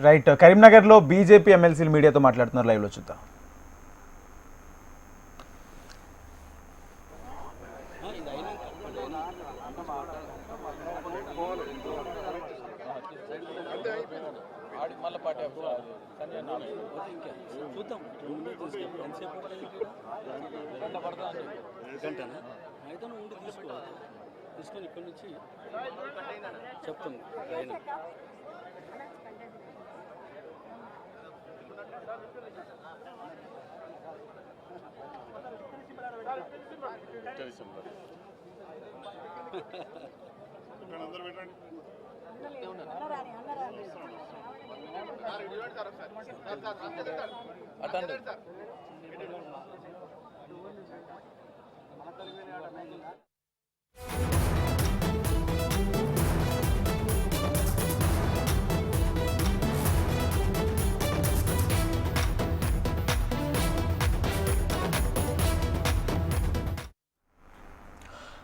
Right, కరీంనగర్లో BJP ఎమ్మెల్సీలు మీడియాతో మాట్లాడుతున్నారు, లైవ్లో చూద్దాం. తీసుకొని ఇక్కడి నుంచి చెప్తాం. అటెండ్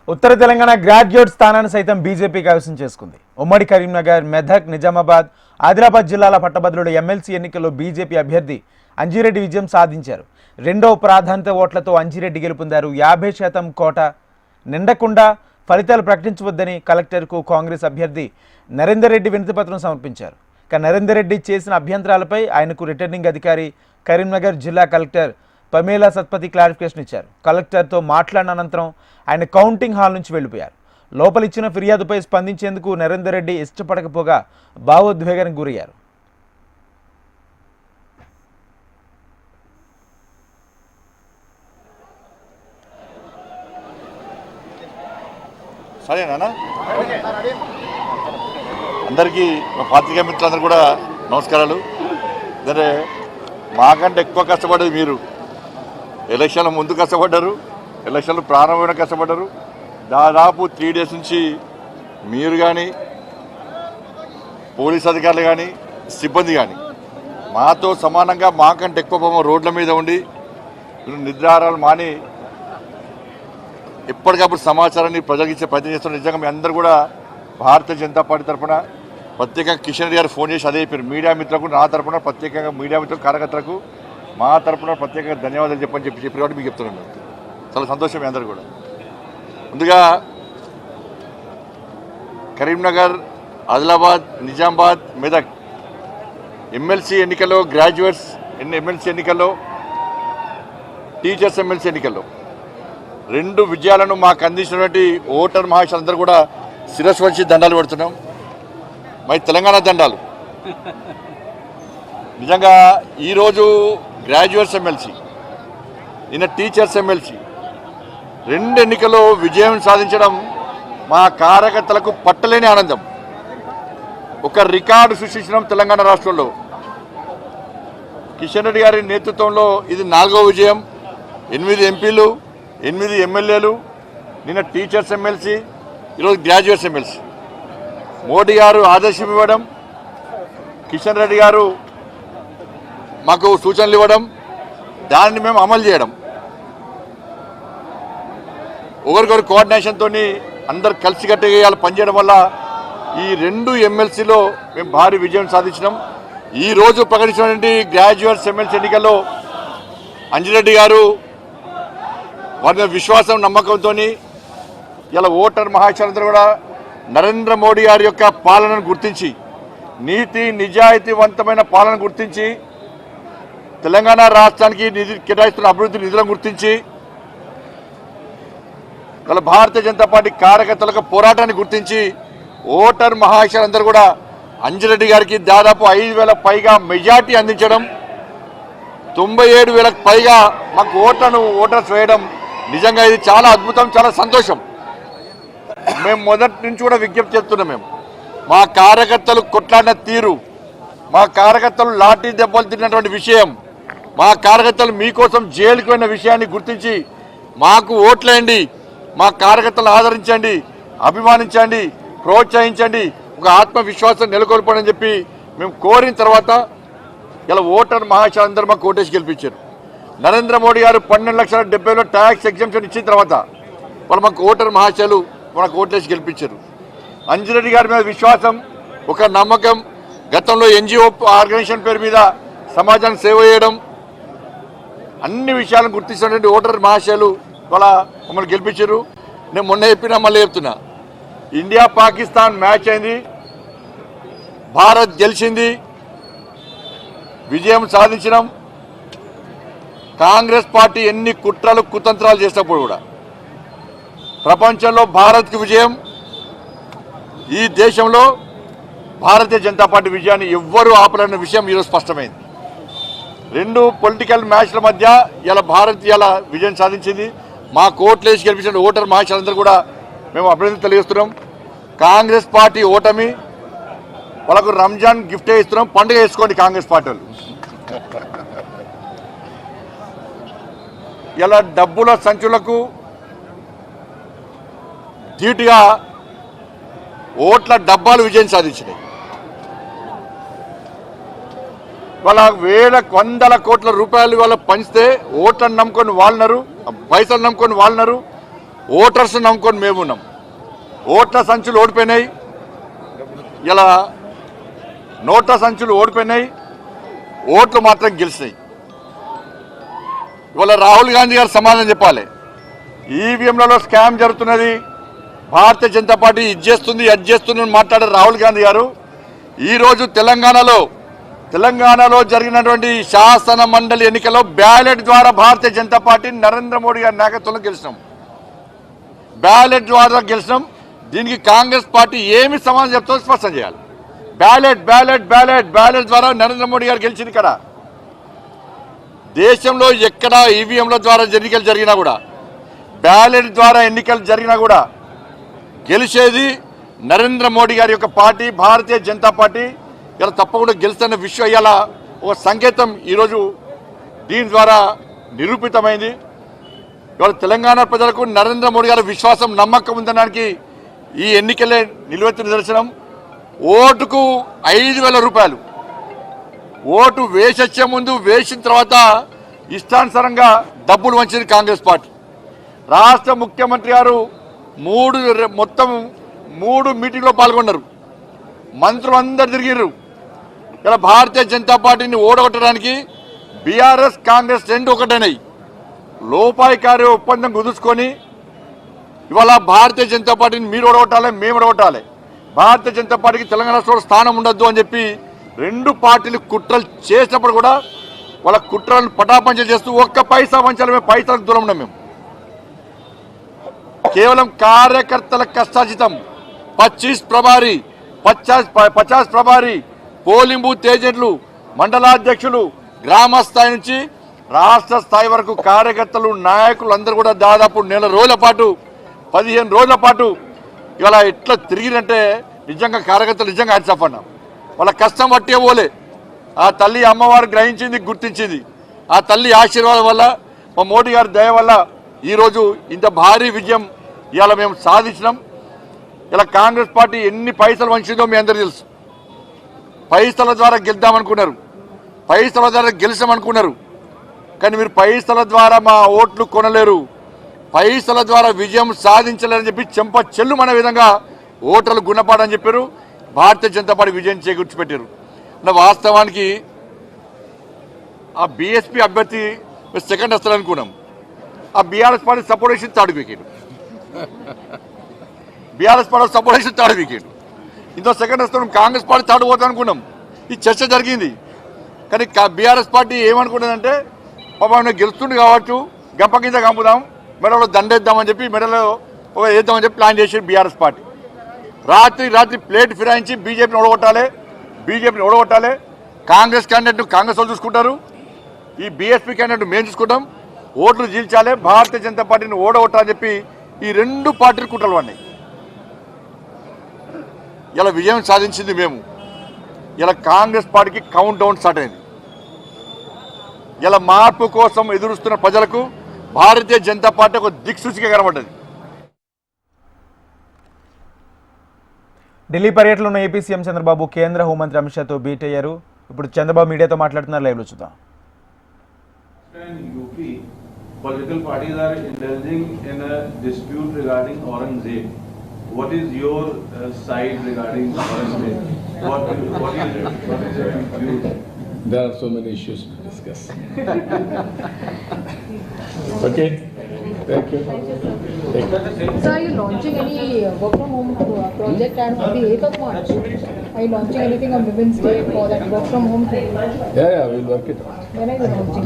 ఉత్తర తెలంగాణ గ్రాడ్యుయేట్ స్థానాన్ని సైతం బీజేపీ కైవసం చేసుకుంది. ఉమ్మడి కరీంనగర్, మెదక్, నిజామాబాద్, ఆదిలాబాద్ జిల్లాల పట్టభద్రుల ఎమ్మెల్సీ ఎన్నికల్లో బీజేపీ అభ్యర్థి అంజిరెడ్డి విజయం సాధించారు. రెండవ ప్రాధాన్యత ఓట్లతో అంజిరెడ్డి గెలుపొందారు. 50% కోట నిండకుండా ఫలితాలు ప్రకటించవద్దని కలెక్టర్కు కాంగ్రెస్ అభ్యర్థి నరేందర్ రెడ్డి వినతిపత్రం సమర్పించారు. ఇక నరేందర్ రెడ్డి చేసిన అభ్యంతరాలపై ఆయనకు రిటర్నింగ్ అధికారి కరీంనగర్ జిల్లా కలెక్టర్ పమేలా సత్పతి క్లారిఫికేషన్ ఇచ్చారు. కలెక్టర్తో మాట్లాడిన అనంతరం ఆయన కౌంటింగ్ హాల్ నుంచి వెళ్లిపోయారు. లోపలిచ్చిన ఫిర్యాదుపై స్పందించేందుకు నరేందర్ రెడ్డి ఇష్టపడకపోగా భావోద్వేగానికి గురయ్యారు. సరేనా అందరికీ పాత్రికేయ మిత్రులందరూ కూడా నమస్కారాలు. సరే, మాకంటే ఎక్కువ కష్టపడేది మీరు. ఎలక్షన్ల ముందు కష్టపడ్డారు, ఎలక్షన్లు ప్రారంభమైన కష్టపడ్డారు. దాదాపు 3 days నుంచి మీరు కానీ, పోలీస్ అధికారులు కానీ, సిబ్బంది కానీ మాతో సమానంగా మాకంటే ఎక్కువ రోడ్ల మీద ఉండి నిద్రాహారాలు మాని ఎప్పటికప్పుడు సమాచారాన్ని ప్రజలకు ఇచ్చే ప్రయత్నం చేస్తున్నారు. నిజంగా మీ అందరూ కూడా భారతీయ జనతా పార్టీ తరఫున ప్రత్యేకంగా కిషన్ రెడ్డి గారు ఫోన్ చేసి అదే చెప్పారు. మీడియా మిత్రులకు, నా తరఫున ప్రత్యేకంగా మీడియా మిత్రులకు, కార్యకర్తలకు మా తరఫున ప్రత్యేకంగా ధన్యవాదాలు చెప్పి కాబట్టి మీకు చెప్తున్నాను. చాలా సంతోషం మీ అందరూ కూడా. ముందుగా కరీంనగర్, ఆదిలాబాద్, నిజామాబాద్, మెదక్ ఎమ్మెల్సీ ఎన్నికల్లో, గ్రాడ్యుయేట్స్ ఎమ్మెల్సీ ఎన్నికల్లో, టీచర్స్ ఎమ్మెల్సీ ఎన్నికల్లో 2 విజయాలను మాకు అందించినటువంటి ఓటర్ మహాశయులందరూ కూడా శిరస్సు వంచి దండాలు పెడుతున్నాం. మరి తెలంగాణ దండాలు. నిజంగా ఈరోజు గ్రాడ్యుయేట్స్ ఎమ్మెల్సీ, నిన్న టీచర్స్ ఎమ్మెల్సీ 2 ఎన్నికల్లో విజయం సాధించడం మా కార్యకర్తలకు పట్టలేని ఆనందం. ఒక రికార్డు సృష్టించడం తెలంగాణ రాష్ట్రంలో. కిషన్ రెడ్డి గారి నేతృత్వంలో ఇది 4వ విజయం. 8 ఎంపీలు, 8 ఎమ్మెల్యేలు, నిన్న టీచర్స్ ఎమ్మెల్సీ, ఈరోజు గ్రాడ్యుయేట్స్ ఎమ్మెల్సీ. మోడీ గారు ఆదేశం ఇవ్వడం, కిషన్ రెడ్డి గారు మాకు సూచనలు ఇవ్వడం, దాన్ని మేము అమలు చేయడం, ఒకరికొకరు కోఆర్డినేషన్తో అందరు కలిసికట్టుగా పనిచేయడం వల్ల ఈ 2 ఎమ్మెల్సీలో మేము భారీ విజయం సాధించినాం. ఈరోజు ప్రకటించినటువంటి గ్రాడ్యుయేట్స్ ఎమ్మెల్సీ ఎన్నికల్లో అంజిరెడ్డి గారు వారి విశ్వాసం, నమ్మకంతో ఇలా ఓటర్ మహాశయులందరూ కూడా నరేంద్ర మోడీ గారి యొక్క పాలనను గుర్తించి, నీతి నిజాయితీవంతమైన పాలన గుర్తించి, తెలంగాణ రాష్ట్రానికి కేటాయిస్తున్న అభివృద్ధి నిధులను గుర్తించి, ఇలా భారతీయ జనతా పార్టీ కార్యకర్తలకు పోరాటాన్ని గుర్తించి ఓటర్ మహాశయులందరూ కూడా అంజిరెడ్డి గారికి దాదాపు 5,000 పైగా మెజార్టీ అందించడం, 97,000 పైగా మాకు ఓటర్స్ వేయడం నిజంగా ఇది చాలా అద్భుతం, చాలా సంతోషం. మేము మొదటి నుంచి కూడా విజ్ఞప్తి చేస్తున్నాం. మేము మా కార్యకర్తలు కొట్లాడిన తీరు, మా కార్యకర్తలు లాఠీ దెబ్బలు తిన్నటువంటి విషయం, మా కార్యకర్తలు మీకోసం జైలుకు వెళ్ళిన విషయాన్ని గుర్తించి మాకు ఓట్లేయండి, మా కార్యకర్తలు ఆదరించండి, అభిమానించండి, ప్రోత్సహించండి, ఒక ఆత్మవిశ్వాసం నెలకొల్పని చెప్పి మేము కోరిన తర్వాత ఇలా ఓటర్ మహాశయులందరూ మాకు ఓటేసి గెలిపించారు. నరేంద్ర మోడీ గారు 12,70,000 ట్యాక్స్ ఎగ్జంప్షన్ ఇచ్చిన తర్వాత వాళ్ళు మాకు ఓటర్ మహాశయులు మనకు ఓటేసి గెలిపించారు. అంజిరెడ్డి గారి మీద విశ్వాసం, ఒక నమ్మకం, గతంలో ఎన్జిఓ ఆర్గనైజేషన్ పేరు మీద సమాజానికి సేవ చేయడం, అన్ని విషయాలను గుర్తించినటువంటి ఓటర్ మహాశయులు వాళ్ళ మమ్మల్ని గెలిపించారు. నేను మొన్న చెప్పినా మళ్ళీ చెప్తున్నా, ఇండియా పాకిస్తాన్ మ్యాచ్ అయింది, భారత్ గెలిచింది, విజయం సాధించినాం. కాంగ్రెస్ పార్టీ ఎన్ని కుట్రలు కుతంత్రాలు చేసినప్పుడు కూడా ప్రపంచంలో భారత్కి విజయం, ఈ దేశంలో భారతీయ జనతా పార్టీ విజయాన్ని ఎవ్వరూ ఆపలేని విషయం ఈరోజు స్పష్టమైంది. రెండు పొలిటికల్ మ్యాచ్ల మధ్య ఇలా భారత్ ఇలా విజయం సాధించింది. మా కోట్లేసి గెలిపించిన ఓటర్ మహాశయులందరూ కూడా మేము అభినందన తెలియజేస్తున్నాం. కాంగ్రెస్ పార్టీ ఓటమి వాళ్ళకు రంజాన్ గిఫ్ట్ ఇస్తున్నాం, పండుగ వేసుకోండి కాంగ్రెస్ పార్టీ వాళ్ళు. ఇలా డబ్బుల సంచులకు ధీటుగా ఓట్ల డబ్బాలు విజయం సాధించినాయి. వాళ్ళ వందల కోట్ల రూపాయలు వాళ్ళ పంచితే ఓట్లను నమ్ముకొని వాళ్ళన్నారు, పైసలు నమ్ముకొని వాళ్ళన్నారు, ఓటర్స్ నమ్ముకొని మేమున్నాం. ఓట్ల సంచులు ఓడిపోయినాయి, ఇలా నోట్ల సంచులు ఓడిపోయినాయి, ఓట్లు మాత్రం గెలిచినాయి. ఇవాళ రాహుల్ గాంధీ గారు సమాధానం చెప్పాలి. ఈవీఎంలలో స్కామ్ జరుగుతున్నది, భారతీయ జనతా పార్టీ ఇది చేస్తుంది అది చేస్తుంది అని మాట్లాడారు రాహుల్ గాంధీ గారు. ఈరోజు తెలంగాణలో జరిగినటువంటి శాసన మండలి ఎన్నికల్లో బ్యాలెట్ ద్వారా భారతీయ జనతా పార్టీ నరేంద్ర మోడీ గారి నాయకత్వంలో గెలిచినాం. బ్యాలెట్ ద్వారా గెలిచినాం. దీనికి కాంగ్రెస్ పార్టీ ఏమి సమాధానం చెప్తుందో స్పష్టం చేయాలి. బ్యాలెట్ బ్యాలెట్ బ్యాలెట్ బ్యాలెట్ ద్వారా నరేంద్ర మోడీ గారు గెలిచింది. ఇక్కడ దేశంలో ఎక్కడ ఈవీఎంల ద్వారా ఎన్నికలు జరిగినా కూడా, బ్యాలెట్ ద్వారా ఎన్నికలు జరిగినా కూడా గెలిచేది నరేంద్ర మోడీ గారి యొక్క పార్టీ, భారతీయ జనతా పార్టీ. ఇలా తప్పకుండా గెలుస్తున్న విషయం ఇలా ఒక సంకేతం ఈరోజు దీని ద్వారా నిరూపితమైంది. ఇవాళ తెలంగాణ ప్రజలకు నరేంద్ర మోడీ గారి విశ్వాసం, నమ్మకం ఉందనడానికి ఈ ఎన్నికలే నిలువెత్తు నిదర్శనం. ఓటుకు 5,000 రూపాయలు ఓటు వేసొచ్చే ముందు, వేసిన తర్వాత ఇష్టానుసారంగా డబ్బులు వంచింది కాంగ్రెస్ పార్టీ. రాష్ట్ర ముఖ్యమంత్రి గారు మొత్తం 3 మీటింగ్లో పాల్గొన్నారు, మంత్రులు అందరు తిరిగిర్రు. ఇలా భారతీయ జనతా పార్టీని ఓడగొట్టడానికి బీఆర్ఎస్ కాంగ్రెస్ రెండు ఒకటేనాయి. లోపాయికారి ఒప్పందం కుదుర్చుకొని ఇవాళ భారతీయ జనతా పార్టీని మీరు ఓడగొట్టాలి, మేము ఓడగొట్టాలి, భారతీయ జనతా పార్టీకి తెలంగాణ రాష్ట్రంలో స్థానం ఉండొద్దు అని చెప్పి రెండు పార్టీలు కుట్రలు చేసినప్పుడు కూడా వాళ్ళ కుట్రలను పటాపంచలు చేస్తూ ఒక్క పైసా వంచాలి, పైసలకు దూరం ఉన్నాం మేము. కేవలం కార్యకర్తల కష్టార్జితం 25 ప్రభారీ 50 ప్రభారీ పోలింగ్ బూత్ ఏజెంట్లు, మండలాధ్యక్షులు, గ్రామ స్థాయి నుంచి రాష్ట్ర స్థాయి వరకు కార్యకర్తలు, నాయకులు అందరూ కూడా దాదాపు 1 రోజుల పాటు 15 రోజుల పాటు ఇలా ఎట్లా తిరిగినంటే నిజంగా కార్యకర్తలు నిజంగా హ్యాట్సాఫ్ అన్నాం. వాళ్ళ కష్టం పట్టే పోలే. ఆ తల్లి అమ్మవారు గ్రహించింది, గుర్తించింది. ఆ తల్లి ఆశీర్వాదం వల్ల, మా మోడీ గారి దయ వల్ల ఈరోజు ఇంత భారీ విజయం ఇవాళ మేము సాధించినాం. ఇలా కాంగ్రెస్ పార్టీ ఎన్ని పైసలు వంచిందో మీ అందరికీ తెలుసు. పైసల ద్వారా గెలుద్దామనుకున్నారు, పైసల ద్వారా గెలిచామనుకున్నారు. కానీ మీరు పైసల ద్వారా మా ఓట్లు కొనలేరు, పైసల ద్వారా విజయం సాధించలేరని చెప్పి చెంప చెల్లుమనే విధంగా ఓటర్లు గుణపాడని చెప్పారు. భారతీయ జనతా పార్టీ విజయం చేకూర్చిపెట్టారు. వాస్తవానికి ఆ బీఎస్పీ అభ్యర్థి సెకండ్ వస్తారనుకున్నాం. ఆ బీఆర్ఎస్ పార్టీ సపోర్ట్ చేసి third wicket, BRS party support చేసి థర్డ్ వికెట్, ఇంతో సెకండ్ వస్తున్నాం. కాంగ్రెస్ పార్టీ థర్డ్ పోతా అనుకున్నాం. ఈ చర్చ జరిగింది. కానీ బీఆర్ఎస్ పార్టీ ఏమనుకున్నదంటే, పాపం గెలుస్తుంది కావచ్చు, గంప కింద గంపుదాం, మెడలో దండేద్దామని చెప్పి మెడలో వేద్దామని చెప్పి ప్లాన్ చేసి బీఆర్ఎస్ పార్టీ రాత్రి ప్లేట్ ఫిరాయించి బీజేపీని ఓడగొట్టాలి. కాంగ్రెస్ క్యాండిడేట్ కాంగ్రెస్ వాళ్ళు చూసుకుంటారు, ఈ బీఎస్పీ క్యాండిడేట్ మేము చూసుకుంటాం, ఓట్లు చీల్చాలి, భారతీయ జనతా పార్టీని ఓడగొట్టాలని చెప్పి ఈ రెండు పార్టీలు కుట్రలు పడినాయి. ఇలా విజయం సాధించింది మేము. ఇలా కాంగ్రెస్ పార్టీకి కౌంట్ డౌన్ స్టార్ట్ అయింది. ఇలా మార్పు కోసం ఎదురుస్తున్న ప్రజలకు భారతీయ జనతా పార్టీ ఒక దిక్సూచిగా కనబడ్డది. ఢిల్లీ పర్యటనలో ఉన్న ఏపీ సీఎం చంద్రబాబు కేంద్ర హోంమంత్రి అమిత్ షాతో భేటీ అయ్యారు. ఇప్పుడు చంద్రబాబు మీడియాతో మాట్లాడుతున్నారు, లైవ్లో చూద్దాం. Political parties are indulging in a dispute regarding Aurangzeb. What is your side regarding Aurangzeb? What is your view? There are so many issues to discuss. Okay, thank you. So are you launching any work from home project and on the 8th of March? Are you launching anything on Women's Day for that work from home thing? Yeah, we'll work it out. When are you launching?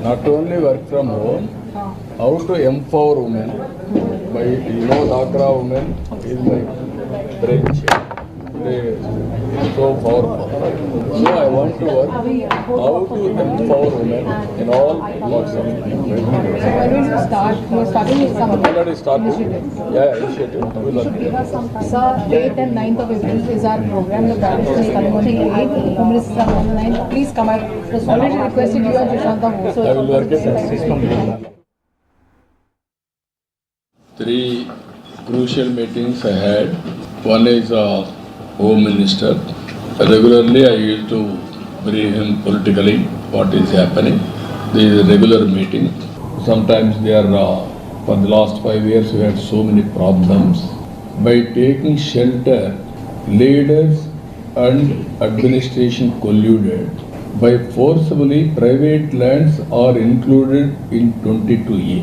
Not only work from home, how to empower women. By, Dhakra women is my brainchild. They are so powerful. So I want to work how to empower women in all parts of life. So when will you start? You are starting with some Already started. Yeah, initiative. We'll work it out. Sir, 8th and 9th of April is our program. The balance is coming on the 8th. Home Minister on the 9th. Please come. I already requested you and Sushanta also. I will work it out. Three crucial meetings I had. One is Home Minister. Regularly I used to brief him politically what is happening. There is a regular meeting. Sometimes they are, for the last 5 years we had so many problems. By taking shelter, leaders and administration colluded. By forcibly private lands are included in 22A.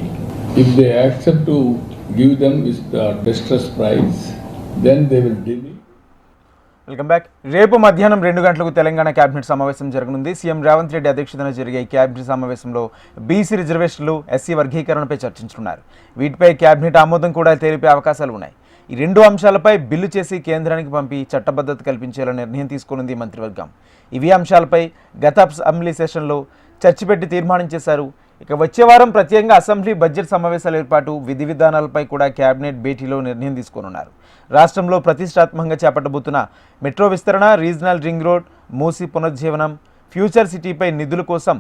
If they accept to give them is the distress price, then they will delay. Welcome back. రేపు మధ్యాహ్నం 2 గంటలకు Telangana cabinet సమావేశం జరగనుంది. CM Revanth Reddy అధ్యక్షతన జరిగే ఈ cabinet సమావేశంలో BC రిజర్వేషన్లు, ఎస్సీ వర్గీకరణపై చర్చించనున్నారు. వీటిపై కేబినెట్ ఆమోదం కూడా తెలిపే అవకాశాలు ఉన్నాయి. ఈ 2 అంశాలపై బిల్లు చేసి కేంద్రానికి పంపి చట్టబద్ధత కల్పించేలా నిర్ణయం తీసుకున్నది మంత్రివర్గం. ఇవి అంశాలపై గత అసెంబ్లీ సెషన్లో చర్చ పెట్టి తీర్మానం చేశారు. ఇక వచ్చే వారం ప్రత్యేకంగా అసెంబ్లీ బడ్జెట్ సమావేశాల ఏర్పాటు, విధి విధానాలపై కూడా కేబినెట్ భేటీలో నిర్ణయం తీసుకోనున్నారు. రాష్ట్రంలో ప్రతిష్టాత్మకంగా చేపట్టబోతున్న మెట్రో విస్తరణ, రీజనల్ రింగ్ రోడ్, మూసీ పునరుజ్జీవనం, ఫ్యూచర్ సిటీపై నిధుల కోసం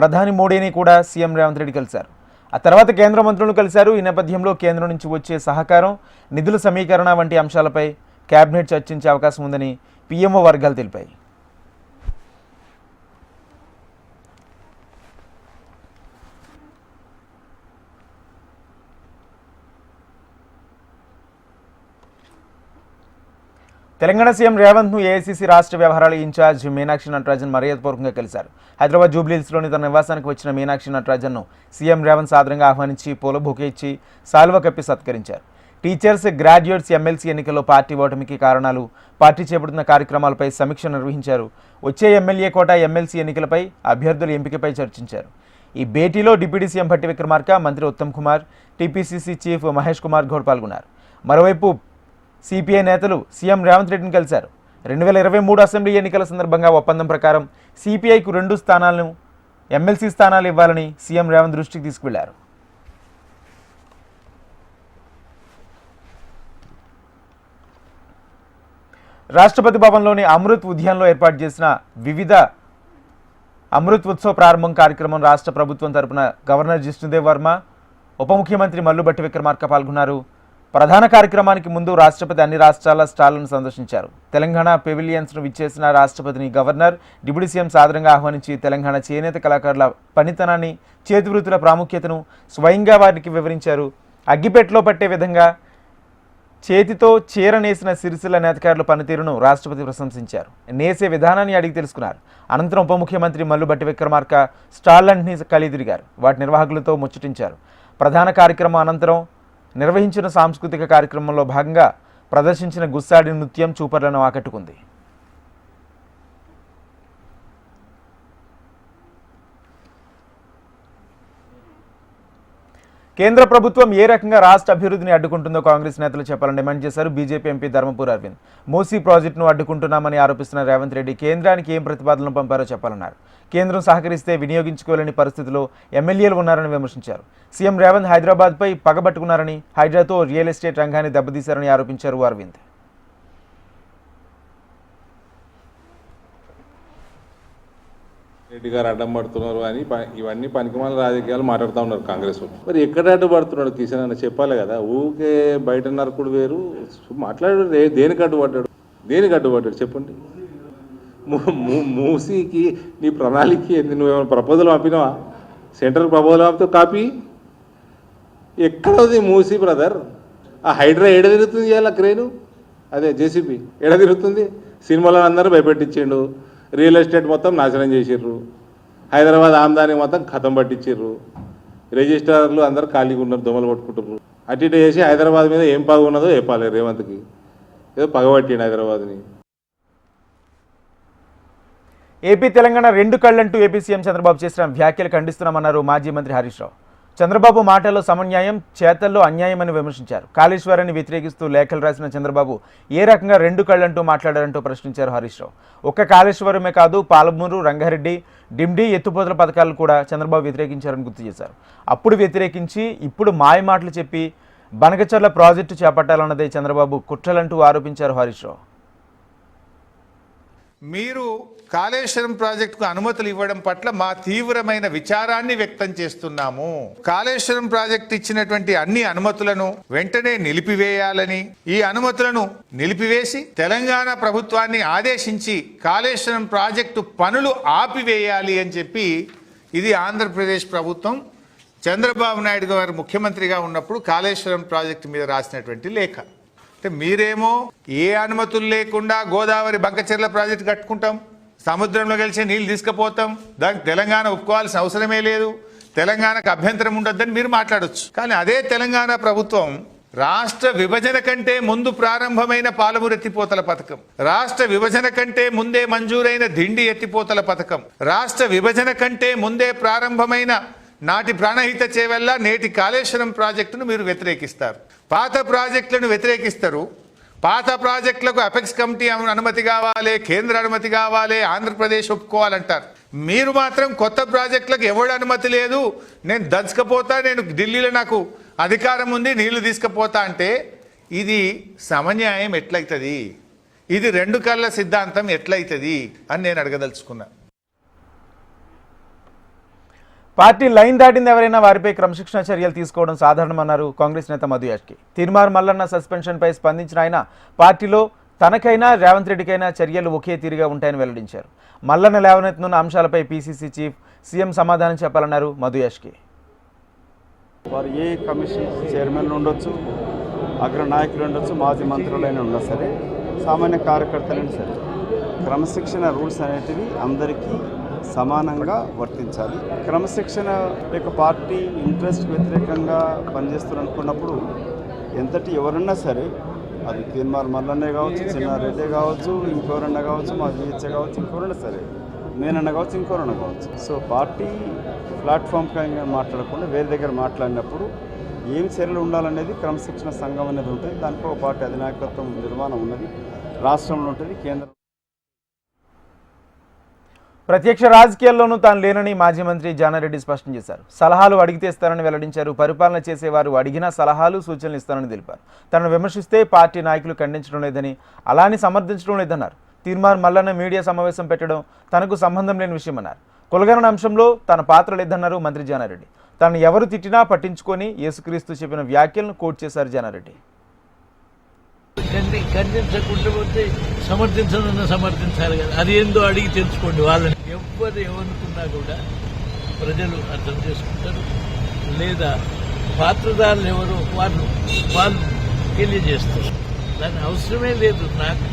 ప్రధాని మోడీని కూడా సీఎం రేవంత్ రెడ్డి కలిశారు. ఆ తర్వాత కేంద్ర మంత్రులను కలిశారు. ఈ నేపథ్యంలో కేంద్రం నుంచి వచ్చే సహకారం, నిధుల సమీకరణ వంటి అంశాలపై కేబినెట్ చర్చించే అవకాశం ఉందని పీఎంఓ వర్గాలు తెలిపాయి. తెలంగాణ సీఎం రేవంత్ను ఏఐసీసీ రాష్ట్ర వ్యవహారాల ఇన్ఛార్జ్ మీనాక్షి నటరాజన్ మర్యాదపూర్వకంగా కలిశారు. హైదరాబాద్ జూబ్లీహిల్స్లోని తన నివాసానికి వచ్చిన మీనాక్షి నటరాజన్ను సీఎం రేవంత్ సాదరంగా ఆహ్వానించి పూల బొకే ఇచ్చి సాల్వ కప్పి సత్కరించారు. టీచర్స్, గ్రాడ్యుయేట్స్ ఎమ్మెల్సీ ఎన్నికల్లో పార్టీ ఓటమికి కారణాలు, పార్టీ చేపడుతున్న కార్యక్రమాలపై సమీక్ష నిర్వహించారు. వచ్చే ఎమ్మెల్యే కోట, ఎమ్మెల్సీ ఎన్నికలపై అభ్యర్థుల ఎంపికపై చర్చించారు. ఈ భేటీలో డిప్యూటీ సీఎం భట్టి విక్రమార్క, మంత్రి ఉత్తమ్ కుమార్, టీపీసీసీ చీఫ్ మహేష్ కుమార్ గౌడ్ పాల్గొన్నారు. మరోవైపు సిపిఐ నేతలు సీఎం రేవంత్ రెడ్డిని కలిశారు. 2023 అసెంబ్లీ ఎన్నికల సందర్భంగా ఒప్పందం ప్రకారం సిపిఐకు 2 స్థానాలను, ఎమ్మెల్సీ స్థానాలు ఇవ్వాలని సీఎం రేవంత్ దృష్టికి తీసుకువెళ్లారు. రాష్ట్రపతి భవన్లోని అమృత్ ఉద్యాన్లో ఏర్పాటు చేసిన వివిధ అమృత్ ఉత్సవ్ ప్రారంభం కార్యక్రమం రాష్ట్ర ప్రభుత్వం తరపున గవర్నర్ జిష్ణుదేవ్ వర్మ, ఉప ముఖ్యమంత్రి మల్లు భట్టి విక్రమార్క పాల్గొన్నారు. ప్రధాన కార్యక్రమానికి ముందు రాష్ట్రపతి అన్ని రాష్ట్రాల స్టాళ్లను సందర్శించారు. తెలంగాణ పెవిలియన్స్ను విచ్చేసిన రాష్ట్రపతిని గవర్నర్, డిప్యూటీ సీఎం సాదరంగా ఆహ్వానించి తెలంగాణ చేనేత కళాకారుల పనితనాన్ని, చేతివృత్తుల ప్రాముఖ్యతను స్వయంగా వారికి వివరించారు. అగ్గిపెట్టెలో పట్టే విధంగా చేతితో చీర నేసిన సిరిసిల్ల నేతకారుల పనితీరును రాష్ట్రపతి ప్రశంసించారు. నేసే విధానాన్ని అడిగి తెలుసుకున్నారు. అనంతరం ఉప ముఖ్యమంత్రి మల్లు భట్టి విక్రమార్క స్టాళ్లన్నింటినీ కలిదిరిగారు. వాటి నిర్వాహకులతో ముచ్చటించారు. ప్రధాన కార్యక్రమం అనంతరం నిర్వహించిన సాంస్కృతిక కార్యక్రమంలో భాగంగా ప్రదర్శించిన గుస్సాడి నృత్యం చూపర్లను ఆకట్టుకుంది. కేంద్ర ప్రభుత్వం ఏ రకంగా రాష్ట్ర అభివృద్ధిని అడ్డుకుంటుందో కాంగ్రెస్ నేతలు చెప్పాలని డిమాండ్ చేశారు. బీజేపీ ఎంపీ ధర్మపురి అరవింద్ మూసీ ప్రాజెక్టును అడ్డుకుంటున్నామని ఆరోపిస్తున్న రేవంత్ రెడ్డి కేంద్రానికి ఏం ప్రతిపాదనలు పంపారో చెప్పాలన్నారు. కేంద్రం సహకరిస్తే వినియోగించుకోలేని పరిస్థితిలో ఎమ్మెల్యేలు ఉన్నారని విమర్శించారు. సీఎం రేవంత్ హైదరాబాద్పై పగబట్టుకున్నారని, హైడ్రాతో రియల్ ఎస్టేట్ రంగాన్ని దెబ్బతీశారని ఆరోపించారు అరవింద్. రెడ్డి గారు అడ్డం పడుతున్నారు అని ఇవన్నీ పనికిమాల రాజకీయాలు మాట్లాడుతూ ఉన్నారు కాంగ్రెస్ వాళ్ళు. మరి ఎక్కడ అడ్డుపడుతున్నాడు కిషన్ అన్న చెప్పాలి కదా. ఊకే బయట నరకుడు వేరు, మాట్లాడు. దేనికి అడ్డుపడ్డాడు, దేనికి అడ్డుపడ్డాడు చెప్పండి. మూసీకి నీ ప్రణాళిక ఏంది? నువ్వేమైనా ప్రపోజల్ పంపినావా? సెంట్రల్ ప్రపోజల్ పంపితే కాపీ ఎక్కడ ఉంది మూసీ బ్రదర్? ఆ హైడ్రా ఏడ తిరుగుతుంది ఇవాళ క్రేను? అదే జేసీబీ ఎడ తిరుగుతుంది. సినిమాలో అందరూ భయపెట్టించిండు, రియల్ ఎస్టేట్ మొత్తం నాశనం చేసిర్రు, హైదరాబాద్ ఆమ్దాని మొత్తం ఖతం పట్టించిర్రు, రిజిస్ట్రార్లు అందరూ ఖాళీగా ఉన్నారు, దొమలు పట్టుకుంటున్నారు. అటు ఇటు చేసి హైదరాబాద్ మీద ఏం పగ ఉన్నదో చెప్పాలి. రేవంత్కి ఏదో పగబట్టిండు హైదరాబాద్ని. ఏపీ తెలంగాణ రెండు కళ్ళంటూ ఏపీ సీఎం చంద్రబాబు చేసిన వ్యాఖ్యలు ఖండిస్తున్నామన్నారు మాజీ మంత్రి హరీష్ రావు. చంద్రబాబు మాటల్లో సమన్యాయం, చేతల్లో అన్యాయమని విమర్శించారు. కాళేశ్వరాన్ని వ్యతిరేకిస్తూ లేఖలు రాసిన చంద్రబాబు ఏ రకంగా రెండు కళ్ళంటూ మాట్లాడారంటూ ప్రశ్నించారు హరీష్ రావు. ఒక్క కాళేశ్వరమే కాదు, పాలమూరు, రంగారెడ్డి, డిమ్డీ ఎత్తుపోతల పథకాలను కూడా చంద్రబాబు వ్యతిరేకించారని గుర్తు చేశారు. అప్పుడు వ్యతిరేకించి ఇప్పుడు మాయ మాటలు చెప్పి బనకచర్ల ప్రాజెక్టు చేపట్టాలన్నదే చంద్రబాబు కుట్రలంటూ ఆరోపించారు హరీష్ రావు. మీరు కాళేశ్వరం ప్రాజెక్టుకు అనుమతులు ఇవ్వడం పట్ల మా తీవ్రమైన విచారాన్ని వ్యక్తం చేస్తున్నాము. కాళేశ్వరం ప్రాజెక్టు ఇచ్చినటువంటి అన్ని అనుమతులను వెంటనే నిలిపివేయాలని, ఈ అనుమతులను నిలిపివేసి తెలంగాణ ప్రభుత్వాన్ని ఆదేశించి కాళేశ్వరం ప్రాజెక్టు పనులు ఆపివేయాలి అని చెప్పి ఇది ఆంధ్రప్రదేశ్ ప్రభుత్వం చంద్రబాబు నాయుడు గారు ముఖ్యమంత్రిగా ఉన్నప్పుడు కాళేశ్వరం ప్రాజెక్టు మీద రాసినటువంటి లేఖ. అంటే మీరేమో ఏ అనుమతులు లేకుండా గోదావరి బంకచెర్ల ప్రాజెక్టు కట్టుకుంటాం, సముద్రంలో కలిసి నీళ్ళు తీసుకుపోతాం, దానికి తెలంగాణ ఒప్పుకోవాల్సిన అవసరమే లేదు, తెలంగాణకు అభ్యంతరం ఉండొద్దని మీరు మాట్లాడొచ్చు. కానీ అదే తెలంగాణ ప్రభుత్వం రాష్ట్ర విభజన కంటే ముందు ప్రారంభమైన పాలమూరు ఎత్తిపోతల పథకం, రాష్ట్ర విభజన కంటే ముందే మంజూరైన దిండి ఎత్తిపోతల పథకం, రాష్ట్ర విభజన కంటే ముందే ప్రారంభమైన నాటి ప్రాణహిత చేవెళ్ళ నేటి కాళేశ్వరం ప్రాజెక్టును మీరు వ్యతిరేకిస్తారు. పాత ప్రాజెక్టులను వ్యతిరేకిస్తారు. పాత ప్రాజెక్టులకు అపెక్స్ కమిటీ అనుమతి కావాలి, కేంద్ర అనుమతి కావాలి, ఆంధ్రప్రదేశ్ ఒప్పుకోవాలంటారు. మీరు మాత్రం కొత్త ప్రాజెక్టులకు ఎవరు అనుమతి లేదు, నేను దంచుకపోతా, నేను ఢిల్లీలో నాకు అధికారం ఉంది, నీళ్లు తీసుకుపోతా అంటే ఇది సమన్యాయం ఎట్లయితుంది? ఇది రెండు కళ్ళ సిద్ధాంతం ఎట్లయితుంది అని నేను అడగదలుచుకున్నా. పార్టీ లైన్ దాటింది ఎవరైనా వారిపై క్రమశిక్షణ చర్యలు తీసుకోవడం సాధారణమన్నారు కాంగ్రెస్ నేత మధు యాష్కి. తీర్మార్ మల్లన్న సస్పెన్షన్పై స్పందించిన ఆయన పార్టీలో తనకైనా రేవంత్ రెడ్డికైనా చర్యలు ఒకే తీరుగా ఉంటాయని వెల్లడించారు. మల్లన్న లేవనెత్తున్న అంశాలపై పీసీసీ చీఫ్ సీఎం సమాధానం చెప్పాలన్నారు మధు యాష్కి. వారు ఏ కమిషన్ చైర్మన్లు ఉండొచ్చు, అగ్ర నాయకులు ఉండొచ్చు, మాజీ మంత్రులైనా ఉన్నా సరే, సామాన్య కార్యకర్తలైనా సరే, క్రమశిక్షణ రూల్స్ అనేటివి అందరికీ సమానంగా వర్తించాలి. క్రమశిక్షణ యొక్క పార్టీ ఇంట్రెస్ట్ వ్యతిరేకంగా పనిచేస్తున్నప్పుడు ఎంతటి ఎవరన్నా సరే, అది తీర్మార్ మల్లన్నే కావచ్చు, చిన్నారెడ్డే కావచ్చు, ఇంకెవరన్నా కావచ్చు, మా జీహెచ్ఏ కావచ్చు, ఇంకెవరన్నా సరే, నేనన్నా కావచ్చు, ఇంకెవరన్నా కావచ్చు. సో పార్టీ ప్లాట్ఫామ్గా మాట్లాడకుండా వేరే దగ్గర మాట్లాడినప్పుడు ఏం చర్యలు ఉండాలనేది క్రమశిక్షణ సంఘం అనేది ఉంటుంది. దానికి ఒక పార్టీ అధినాయకత్వం నిర్మాణం ఉన్నది, రాష్ట్రంలో ఉంటుంది, కేంద్రం. ప్రత్యక్ష రాజకీయాల్లోనూ తాను లేనని మాజీ మంత్రి జానారెడ్డి స్పష్టం చేశారు. సలహాలు అడిగితే ఇస్తారని వెల్లడించారు. పరిపాలన చేసేవారు అడిగిన సలహాలు, సూచనలు ఇస్తారని తెలిపారు. తనను విమర్శిస్తే పార్టీ నాయకులు ఖండించడం లేదని, అలాని సమర్థించడం లేదన్నారు. తీర్మార్ మల్లన్న మీడియా సమావేశం పెట్టడం తనకు సంబంధం లేని విషయమన్నారు. కులగణన అంశంలో తన పాత్ర లేదన్నారు మంత్రి జానారెడ్డి. తనను ఎవరు తిట్టినా పట్టించుకొని యేసుక్రీస్తు చెప్పిన వ్యాఖ్యలను కోట్ చేశారు జానారెడ్డి. ఖండించకుండా పోతే సమర్థించాలి కదా, అది ఏందో అడిగి తెలుసుకోండి. వాళ్ళని ఎవరు ఏమనుకున్నా కూడా ప్రజలు అర్థం చేసుకుంటారు, లేదా పాత్రదారులు ఎవరో వాళ్ళు తెలియజేస్తారు. దాని అవసరమే లేదు, నాకు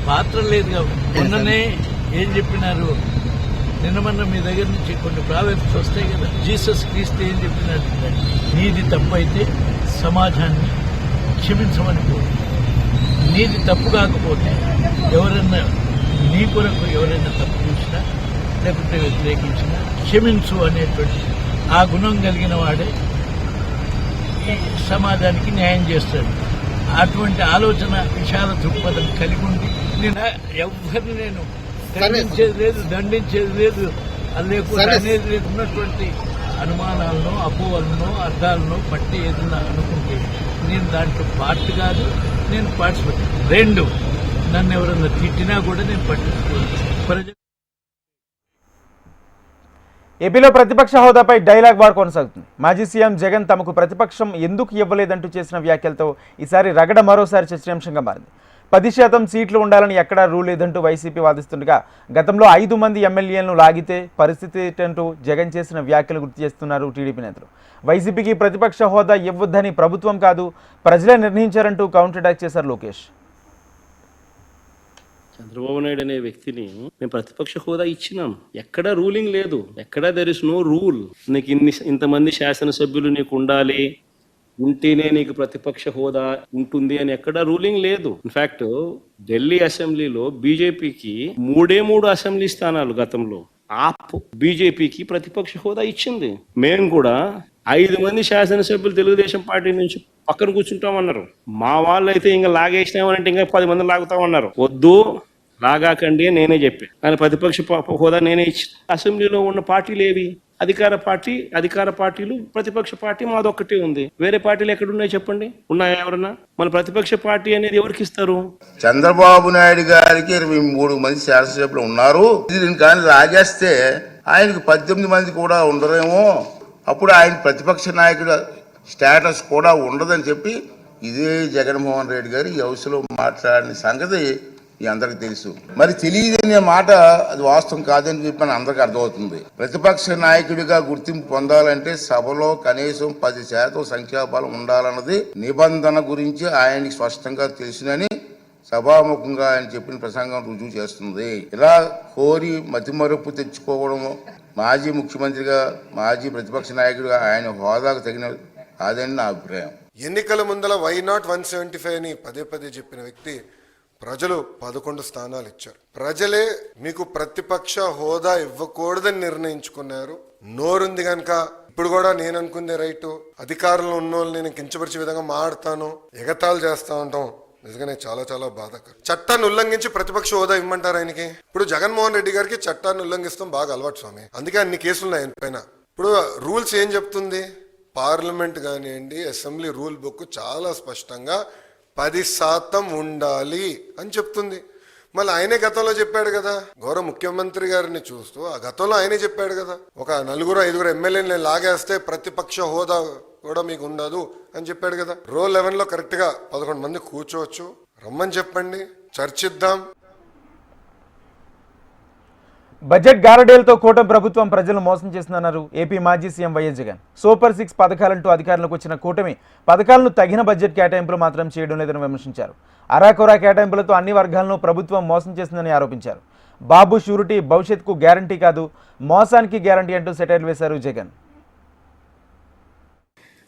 పాత్ర లేదు కాబట్టి. మొన్ననే ఏం చెప్పినారు, నిన్న మీ దగ్గర నుంచి కొన్ని ప్రాబ్లమ్స్ వస్తాయి కదా. జీసస్ క్రీస్తు ఏం చెప్పినట్టు, నీది తప్పు అయితే సమాజాన్ని క్షమించమని కోరు, నీది తప్పు కాకపోతే ఎవరైనా నీ కొరకు ఎవరైనా తప్పు చేసినా లేకపోతే వ్యతిరేకించినా క్షమించు అనేటువంటి ఆ గుణం కలిగిన వాడే ఈ సమాజానికి న్యాయం చేస్తాడు. అటువంటి ఆలోచన, విశాల దృక్పథం కలిగి ఉండి నేను ఎవరిని నేను ఖండించేది లేదు, దండించేది లేదు, లేకుండా అనేది లేదు. ఉన్నటువంటి అనుమానాలను, అపోహలను, అర్థాలను బట్టి ఏదన్నా అనుకుంటే నేను దాంట్లో పార్ట్ కాదు, నేను పార్టిసిపేట్. రెండు, నన్ను ఎవరన్నా తిట్టినా కూడా నేను పట్టించుకోను. ఏపీలో ప్రతిపక్ష హోదాపై డైలాగ్ వార్ కొనసాగుతుంది. మాజీ సీఎం జగన్ తమకు ప్రతిపక్షం ఎందుకు ఇవ్వలేదంటూ చేసిన వ్యాఖ్యలతో ఈసారి రగడ మరోసారి చర్చనీయాంశంగా మారింది. 10% సీట్లు ఉండాలని ఎక్కడా రూల్ లేదంటూ వైసీపీ వాదిస్తుండగా, గతంలో 5 మంది ఎమ్మెల్యేలను లాగితే పరిస్థితి ఏంటంటూ జగన్ చేసిన వ్యాఖ్యలు గుర్తు చేస్తున్నారు టీడీపీ నేతలు. వైసీపీకి ప్రతిపక్ష హోదా ఇవ్వొద్దని ప్రభుత్వం కాదు ప్రజలే నిర్ణయించారంటూ కౌంటర్ అటాక్ చేశారు లోకేష్. చంద్రబాబు నాయుడు అనే వ్యక్తిని మేము ప్రతిపక్ష హోదా ఇచ్చినాం. ఎక్కడా రూలింగ్ లేదు, ఎక్కడా దెర్ ఇస్ నో రూల్. నీకు ఇంతమంది శాసనసభ్యులు నీకు ఉండాలి, ఉంటేనే నీకు ప్రతిపక్ష హోదా ఉంటుంది అని ఎక్కడా రూలింగ్ లేదు. ఇన్ఫాక్ట్ ఢిల్లీ అసెంబ్లీలో బీజేపీకి 3 అసెంబ్లీ స్థానాలు గతంలో బీజేపీకి ప్రతిపక్ష హోదా ఇచ్చింది. మేము కూడా 5 మంది శాసనసభ్యులు తెలుగుదేశం పార్టీ నుంచి పక్కన కూర్చుంటామన్నారు. మా వాళ్ళు అయితే ఇంకా లాగేసినామనంటే ఇంకా 10 మంది లాగుతామన్నారు. వద్దు, లాగాకండి నేనే చెప్పాను. కానీ ప్రతిపక్ష హోదా నేనే ఇచ్చి అసెంబ్లీలో ఉన్న పార్టీలు ఏవి? అధికార పార్టీలు, ప్రతిపక్ష పార్టీ మాదొక్కటే ఉంది. వేరే పార్టీలు ఎక్కడున్నాయి చెప్పండి? ఉన్నాయా ఎవరన్నా? మన ప్రతిపక్ష పార్టీ అనేది ఎవరికి ఇస్తారు? చంద్రబాబు నాయుడు గారికి 23 మంది శాసనసభ్యులు ఉన్నారు. దీన్ని కానీ లాగేస్తే ఆయనకి 18 మంది కూడా ఉండరేమో, అప్పుడు ఆయన ప్రతిపక్ష నాయకుడు స్టేటస్ కూడా ఉండదని చెప్పి ఇదే జగన్మోహన్ రెడ్డి గారు ఈ హౌస్లో మాట్లాడిన సంగతి మీ అందరికి తెలుసు. మరి తెలియదనే మాట అది వాస్తవం కాదని చెప్పి అని అందరికి అర్థమవుతుంది. ప్రతిపక్ష నాయకుడిగా గుర్తింపు పొందాలంటే సభలో కనీసం 10% సంఖ్యాబలం ఉండాలన్నది నిబంధన గురించి ఆయనకి స్పష్టంగా తెలుసునని సభాముఖంగా ఆయన చెప్పిన ప్రసంగం రుజువు చేస్తుంది. ఇలా కోరి మతిమరుపు తెచ్చుకోవడం మాజీ ముఖ్యమంత్రిగా, మాజీ ప్రతిపక్ష నాయకుడిగా ఆయన హోదాకు తగిన కాదని నా అభిప్రాయం. ఎన్నికల ముందల వై నాట్ 175 అని పదే చెప్పిన వ్యక్తి ప్రజలు 11 స్థానాలు ఇచ్చారు. ప్రజలే మీకు ప్రతిపక్ష హోదా ఇవ్వకూడదని నిర్ణయించుకున్నారు. నోరుంది కనుక ఇప్పుడు కూడా నేను అనుకుందే రైటు, అధికారంలో ఉన్న వాళ్ళు నేను కించపరిచే విధంగా మాడతాను, ఎగతాళి చేస్తా ఉంటాం. నిజంగానే చాలా బాధాకరం. చట్టాన్ని ఉల్లంఘించి ప్రతిపక్ష హోదా ఇవ్వమంటారు ఆయనకి? ఇప్పుడు జగన్మోహన్ రెడ్డి గారికి చట్టాన్ని ఉల్లంఘిస్తాం బాగా అలవాటు స్వామి, అందుకే అన్ని కేసులు ఉన్నాయి ఆయన పైన. ఇప్పుడు రూల్స్ ఏం చెప్తుంది? పార్లమెంట్ కానివ్వండి, అసెంబ్లీ రూల్ బుక్ చాలా స్పష్టంగా 10% ఉండాలి అని చెప్తుంది. మళ్ళీ ఆయనే గతంలో చెప్పాడు కదా, గౌరవ ముఖ్యమంత్రి గారిని చూస్తూ ఆ గతంలో ఆయనే చెప్పాడు కదా, ఒక 4-5 ఎమ్మెల్యేని లాగేస్తే ప్రతిపక్ష హోదా కూడా మీకు ఉండదు అని చెప్పాడు కదా. రో 11లో కరెక్ట్గా 11 మంది కూర్చోవచ్చు, రమ్మని చెప్పండి, చర్చిద్దాం. బడ్జెట్ గారడేలతో కూటమి ప్రభుత్వం ప్రజలు మోసం చేస్తుందన్నారు ఏపీ మాజీ సీఎం వైఎస్ జగన్. సూపర్ 6 పథకాలంటూ అధికారంలోకి వచ్చిన కూటమి పథకాలను తగిన బడ్జెట్ కేటాయింపులు మాత్రం చేయడం లేదని విమర్శించారు. అరాకొరా కేటాయింపులతో అన్ని వర్గాలను ప్రభుత్వం మోసం చేస్తుందని ఆరోపించారు. బాబు షూరిటీ భవిష్యత్తుకు గ్యారంటీ కాదు, మోసానికి గ్యారంటీ అంటూ సెటైర్లు వేశారు జగన్.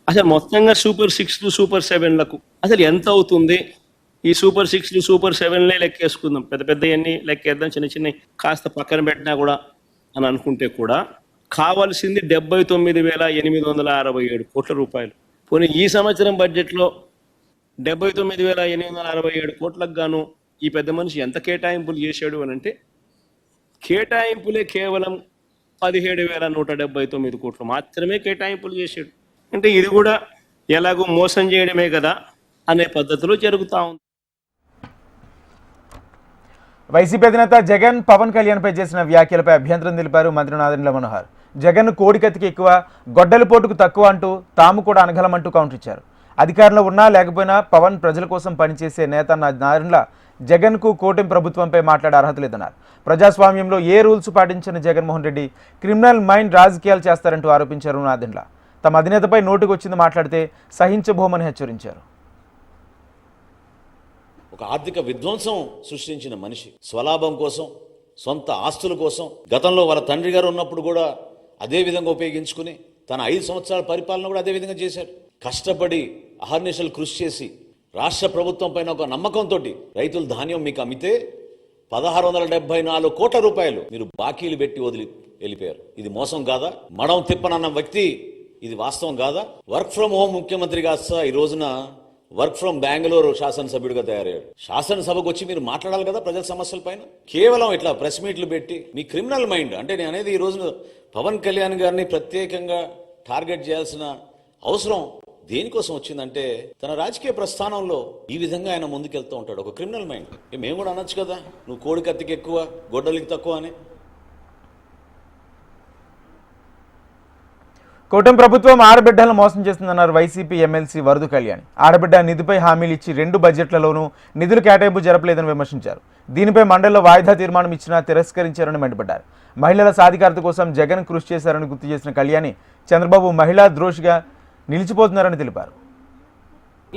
అసలు మొత్తంగా సూపర్ 6లు సూపర్ 7లకు అసలు ఎంత అవుతుంది? ఈ సూపర్ 6లు సూపర్ 7లే లెక్కేసుకుందాం, పెద్ద అన్ని లెక్కేద్దాం, చిన్న కాస్త పక్కన పెట్టినా కూడా అని అనుకుంటే కూడా కావాల్సింది 79,867 కోట్ల రూపాయలు. పోనీ ఈ సంవత్సరం బడ్జెట్లో 79,867 కోట్లకు గాను ఈ పెద్ద మనిషి ఎంత కేటాయింపులు చేశాడు అని అంటే, కేటాయింపులే కేవలం 17,179 కోట్లు మాత్రమే కేటాయింపులు చేశాడు. అంటే ఇది కూడా ఎలాగో మోసం చేయడమే కదా అనే పద్ధతిలో జరుగుతూ ఉంది. వైసీపీ అధినేత జగన్ పవన్ కళ్యాణ్పై చేసిన వ్యాఖ్యలపై అభ్యంతరం తెలిపారు మంత్రి నాదెండ్ల మనోహర్. జగన్ కోడికత్తికి ఎక్కువ, గొడ్డలి పోటుకు తక్కువ అంటూ తాము కూడా అనగలమంటూ కౌంటర్ ఇచ్చారు. అధికారంలో ఉన్నా లేకపోయినా పవన్ ప్రజల కోసం పనిచేసే నేత నాదెండ్ల జగన్కు కూటమి ప్రభుత్వంపై మాట్లాడే అర్హత లేదన్నారు. ప్రజాస్వామ్యంలో ఏ రూల్స్ పాటించిన జగన్మోహన్ రెడ్డి క్రిమినల్ మైండ్ రాజకీయాలు చేస్తారంటూ ఆరోపించారు నాదెండ్ల. తమ అధినేతపై నోటుకొచ్చింది మాట్లాడితే సహించబోమని హెచ్చరించారు. ఒక ఆర్థిక విధ్వంసం సృష్టించిన మనిషి, స్వలాభం కోసం, సొంత ఆస్తుల కోసం గతంలో వాళ్ళ తండ్రి గారు ఉన్నప్పుడు కూడా అదే విధంగా ఉపయోగించుకుని తన 5 సంవత్సరాల పరిపాలన కూడా అదే విధంగా చేశారు. కష్టపడి అహర్నిశలు కృషి చేసి రాష్ట్ర ప్రభుత్వం పైన ఒక నమ్మకంతో రైతులు ధాన్యం మీకు అమ్మితే 1674 కోట్ల రూపాయలు మీరు బాకీలు పెట్టి వదిలి వెళ్ళిపోయారు. ఇది మోసం కాదా? మడం తిప్పనన్న వ్యక్తి ఇది వాస్తవం కాదా? వర్క్ ఫ్రం హోమ్ ముఖ్యమంత్రిగా ఈ రోజున వర్క్ ఫ్రం బెంగళూరు శాసనసభ్యుడిగా తయారయ్యాడు. శాసనసభకు వచ్చి మీరు మాట్లాడాలి కదా ప్రజల సమస్యల పైన. కేవలం ఇట్లా ప్రెస్ మీట్లు పెట్టి మీ క్రిమినల్ మైండ్ అంటే నేను అనేది ఈ రోజున పవన్ కళ్యాణ్ గారిని ప్రత్యేకంగా టార్గెట్ చేయాల్సిన అవసరం దేనికోసం వచ్చిందంటే తన రాజకీయ ప్రస్థానంలో ఈ విధంగా ఆయన ముందుకెళ్తూ ఉంటాడు. ఒక క్రిమినల్ మైండ్. మేము కూడా అనొచ్చు కదా, నువ్వు కోడి కత్తికి ఎక్కువ, గొడ్డలికి తక్కువ అని. కూటమి ప్రభుత్వం ఆడబిడ్డలను మోసం చేస్తుందన్నారు వైసీపీ ఎమ్మెల్సీ వరదు కళ్యాణ్. ఆడబిడ్డ నిధిపై హామీలు ఇచ్చి 2 బడ్జెట్లలోనూ నిధులు కేటాయింపు జరపలేదని విమర్శించారు. దీనిపై మండలిలో వాయిదా తీర్మానం ఇచ్చినా తిరస్కరించారని మండిపడ్డారు. మహిళల సాధికారత కోసం జగన్ కృషి చేశారని గుర్తు చేసిన కళ్యాణి చంద్రబాబు మహిళా ద్రోషిగా నిలిచిపోతున్నారని తెలిపారు.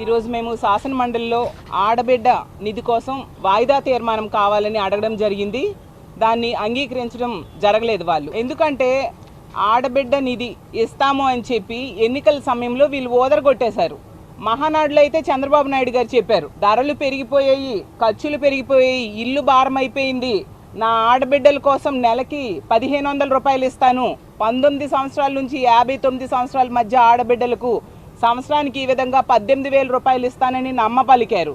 ఈరోజు మేము శాసన మండలిలో ఆడబిడ్డ నిధి కోసం వాయిదా తీర్మానం కావాలని అడగడం జరిగింది. దాన్ని అంగీకరించడం జరగలేదు వాళ్ళు. ఎందుకంటే ఆడబిడ్డ నిధి ఇస్తాము అని చెప్పి ఎన్నికల సమయంలో వీళ్ళు ఓదరగొట్టేశారు. మహానాడులో అయితే చంద్రబాబు నాయుడు గారు చెప్పారు, ధరలు పెరిగిపోయాయి, ఖర్చులు పెరిగిపోయాయి, ఇల్లు భారం అయిపోయింది, నా ఆడబిడ్డల కోసం నెలకి 1500 రూపాయలు ఇస్తాను, 19 సంవత్సరాల నుంచి 59 సంవత్సరాల మధ్య ఆడబిడ్డలకు సంవత్సరానికి ఈ విధంగా 18,000 రూపాయలు ఇస్తానని నమ్మ పలికారు.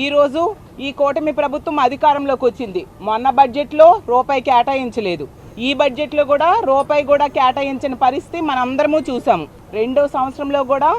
ఈరోజు ఈ కూటమి ప్రభుత్వం అధికారంలోకి వచ్చింది. మొన్న బడ్జెట్లో రూపాయి కేటాయించలేదు. ఈ బడ్జెట్లో కూడా రూపాయి కూడా కేటాయించిన పరిస్థితి మనందరము చూసాము. 2వ సంవత్సరంలో కూడా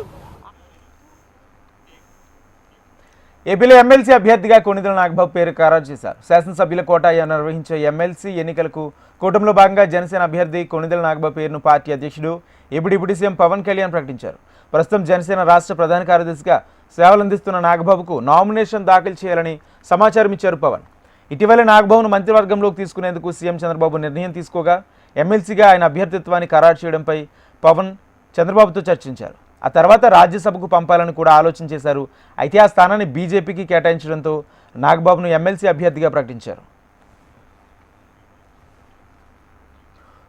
ఏపీలో ఎమ్మెల్సీ అభ్యర్థిగా కొణిదెల నాగబాబు పేరు ఖరారు చేశారు. శాసనసభ్యుల కోటాలో నిర్వహించే ఎమ్మెల్సీ ఎన్నికలకు కూటమిలో భాగంగా జనసేన అభ్యర్థి కొణిదెల నాగబాబు పేరును పార్టీ అధ్యక్షుడు డిప్యూటీ సీఎం పవన్ కళ్యాణ్ ప్రకటించారు. ప్రస్తుతం జనసేన రాష్ట్ర ప్రధాన కార్యదర్శిగా సేవలందిస్తున్న నాగబాబుకు నామినేషన్ దాఖలు చేయాలని సమాచారం ఇచ్చారు పవన్. ఇటీవలే నాగబాబును మంత్రివర్గంలోకి తీసుకునేందుకు సీఎం చంద్రబాబు నిర్ణయం తీసుకోగా ఎమ్మెల్సీగా ఆయన అభ్యర్థిత్వాన్ని ఖరారు చేయడంపై పవన్ చంద్రబాబుతో చర్చించారు. ఆ తర్వాత రాజ్యసభకు పంపాలని కూడా ఆలోచన చేశారు. అయితే ఆ స్థానాన్ని బీజేపీకి కేటాయించడంతో నాగబాబును ఎమ్మెల్సీ అభ్యర్థిగా ప్రకటించారు.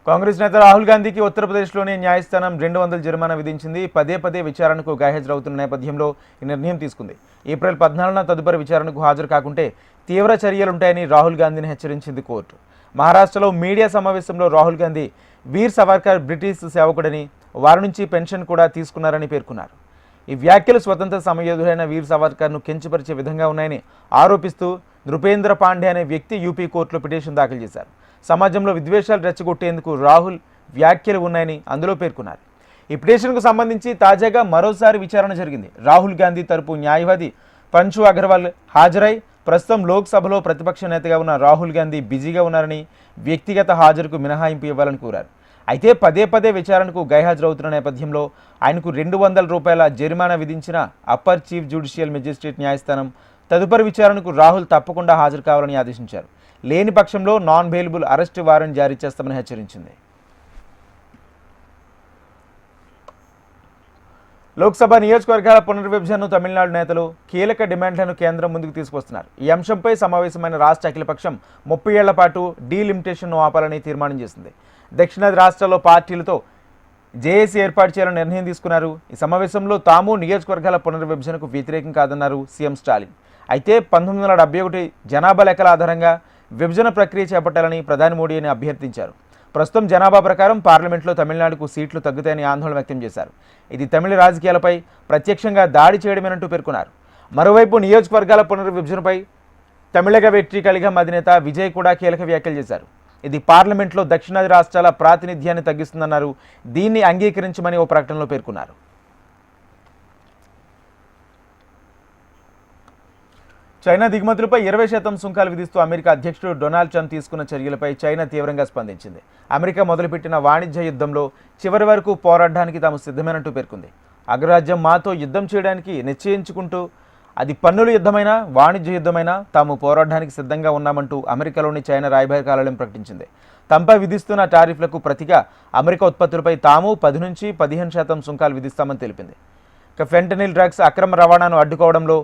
కాంగ్రెస్ నేత రాహుల్ గాంధీకి ఉత్తరప్రదేశ్లోని న్యాయస్థానం 200 జరిమానా విధించింది. పదే విచారణకు గైహాజరవుతున్న నేపథ్యంలో ఈ నిర్ణయం తీసుకుంది. ఏప్రిల్ 14న తదుపరి విచారణకు హాజరు కాకుంటే తీవ్ర చర్యలుంటాయని రాహుల్ గాంధీని హెచ్చరించింది కోర్టు. మహారాష్ట్రలో మీడియా సమావేశంలో రాహుల్ గాంధీ వీర్ సవర్కర్ బ్రిటిష్ సేవకుడని, వారి నుంచి పెన్షన్ కూడా తీసుకున్నారని పేర్కొన్నారు. ఈ వ్యాఖ్యలు స్వతంత్ర సమరయోధుడైన వీర్ సవర్కర్ను కించపరిచే విధంగా ఉన్నాయని ఆరోపిస్తూ నృపేంద్ర పాండే అనే వ్యక్తి యూపీ కోర్టులో పిటిషన్ దాఖలు చేశారు. సమాజంలో విద్వేషాలు రెచ్చగొట్టేందుకు రాహుల్ వ్యాఖ్యలు ఉన్నాయని అందులో పేర్కొన్నారు. ఈ పిటిషన్కు సంబంధించి తాజాగా మరోసారి విచారణ జరిగింది. రాహుల్ గాంధీ తరపు న్యాయవాది పంచు అగర్వాల్ హాజరై ప్రస్తుతం లోక్సభలో ప్రతిపక్ష నేతగా ఉన్న రాహుల్ గాంధీ బిజీగా ఉన్నారని, వ్యక్తిగత హాజరుకు మినహాయింపు ఇవ్వాలని కోరారు. అయితే పదే విచారణకు గైహాజరవుతున్న నేపథ్యంలో ఆయనకు 200 రూపాయల జరిమానా విధించిన అప్పర్ చీఫ్ జ్యుడిషియల్ మెజిస్ట్రేట్ న్యాయస్థానం తదుపరి విచారణకు రాహుల్ తప్పకుండా హాజరు కావాలని ఆదేశించారు. లేని పక్షంలో నాన్ బెయిలబుల్ అరెస్టు వారెంట్ జారీ చేస్తామని హెచ్చరించింది. లోక్సభ నియోజకవర్గాల పునర్విభజనను తమిళనాడు నేతలు కీలక డిమాండ్లను కేంద్రం ముందుకు తీసుకొస్తున్నారు. ఈ అంశంపై సమావేశమైన రాష్ట్ర అఖిలపక్షం 30 ఏళ్ల పాటు డీలిమిటేషన్ను ఆపాలని తీర్మానం చేసింది. దక్షిణాది రాష్ట్రాల్లో పార్టీలతో జేఏసీ ఏర్పాటు చేయాలని నిర్ణయం తీసుకున్నారు. ఈ సమావేశంలో తాము నియోజకవర్గాల పునర్విభజనకు వ్యతిరేకం కాదన్నారు సీఎం స్టాలిన్. అయితే 1971 జనాభా లెక్కల ఆధారంగా విభజన ప్రక్రియ చేపట్టాలని ప్రధాని మోడీని అభ్యర్థించారు. ప్రస్తుతం జనాభా ప్రకారం పార్లమెంట్లో తమిళనాడుకు సీట్లు తగ్గుతాయని ఆందోళన వ్యక్తం చేశారు. ఇది తమిళ రాజకీయాలపై ప్రత్యక్షంగా దాడి చేయడమేనంటూ పేర్కొన్నారు. మరోవైపు నియోజకవర్గాల పునర్విభజనపై తమిళగ వెట్రి కళిగం అధినేత విజయ్ కూడా కీలక వ్యాఖ్యలు చేశారు. ఇది పార్లమెంట్లో దక్షిణాది రాష్ట్రాల ప్రాతినిధ్యాన్ని తగ్గిస్తుందన్నారు. దీన్ని అంగీకరించమని ఓ ప్రకటనలో పేర్కొన్నారు. చైనా దిగుమతులపై 20% సుంకాలు విధిస్తూ అమెరికా అధ్యక్షుడు డొనాల్డ్ ట్రంప్ తీసుకున్న చర్యలపై చైనా తీవ్రంగా స్పందించింది. అమెరికా మొదలుపెట్టిన వాణిజ్య యుద్ధంలో చివరి వరకు పోరాడడానికి తాము సిద్ధమైనట్టు పేర్కొంది. అగ్రరాజ్యం మాతో యుద్ధం చేయడానికి నిశ్చయించుకుంటూ అది పన్నుల యుద్ధమైనా వాణిజ్య యుద్ధమైనా తాము పోరాడడానికి సిద్ధంగా ఉన్నామంటూ అమెరికాలోని చైనా రాయబార కార్యాలయం ప్రకటించింది. తమపై విధిస్తున్న టారిఫ్లకు ప్రతిగా అమెరికా ఉత్పత్తులపై తాము 10 నుంచి 15% సుంకాలు విధిస్తామని తెలిపింది. ఫెంటనిల్ డ్రగ్స్ అక్రమ రవాణాను అడ్డుకోవడంలో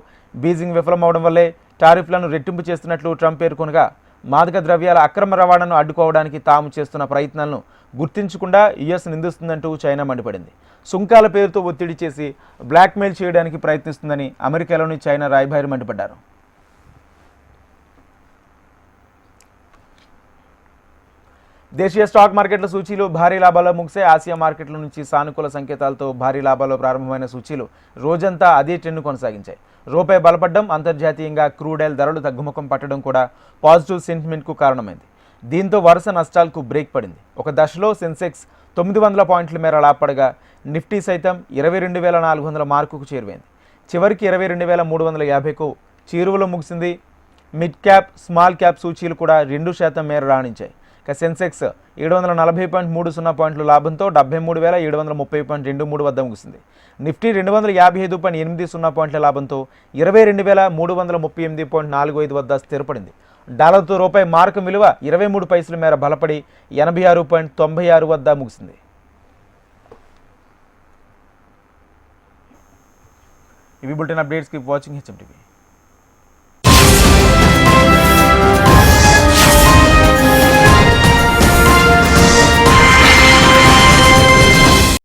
బీజింగ్ విఫలమవడం వల్లే టారిఫ్లను రెట్టింపు చేస్తున్నట్లు ట్రంప్ పేర్కొనగా, మాదక ద్రవ్యాల అక్రమ రవాణాను అడ్డుకోవడానికి తాము చేస్తున్న ప్రయత్నాలను గుర్తించకుండా యుఎస్ నిందిస్తుందంటూ చైనా మండిపడింది. సుంకాల పేరుతో ఒత్తిడి చేసి బ్లాక్మెయిల్ చేయడానికి ప్రయత్నిస్తుందని అమెరికాలోని చైనా రాయబారి మండిపడ్డారు. దేశీయ స్టాక్ మార్కెట్ల సూచీలు భారీ లాభాల్లో ముగిసే. ఆసియా మార్కెట్ల నుంచి సానుకూల సంకేతాలతో భారీ లాభాల్లో ప్రారంభమైన సూచీలు రోజంతా అదే ట్రెండ్ కొనసాగించాయి. రూపాయి బలపడ్డం, అంతర్జాతీయంగా క్రూడ్ ఆయిల్ ధరలు తగ్గుముఖం పట్టడం కూడా పాజిటివ్ సెంటిమెంట్కు కారణమైంది. దీంతో వరుస నష్టాలకు బ్రేక్ పడింది. ఒక దశలో సెన్సెక్స్ 900 పాయింట్ల మేర లాభపడగా నిఫ్టీ సైతం 22,400 మార్కుకు చేరువైంది. చివరికి 22,350కు చేరువలో ముగిసింది. మిడ్ క్యాప్, స్మాల్ క్యాప్ సూచీలు కూడా 2% మేర రాణించాయి. ఇక సెన్సెక్స్ 740.30 పాయింట్ల లాభంతో 73,730.23 వద్ద ముగిసింది. నిఫ్టీ 255.80 పాయింట్ల లాభంతో 22,338.45 వద్ద స్థిరపడింది. డాలర్తో రూపాయి మార్కు విలువ 23 పైసల మేర బలపడి 86.96 వద్ద ముగిసింది. ఇవి bulletin updates keep watching HM TV.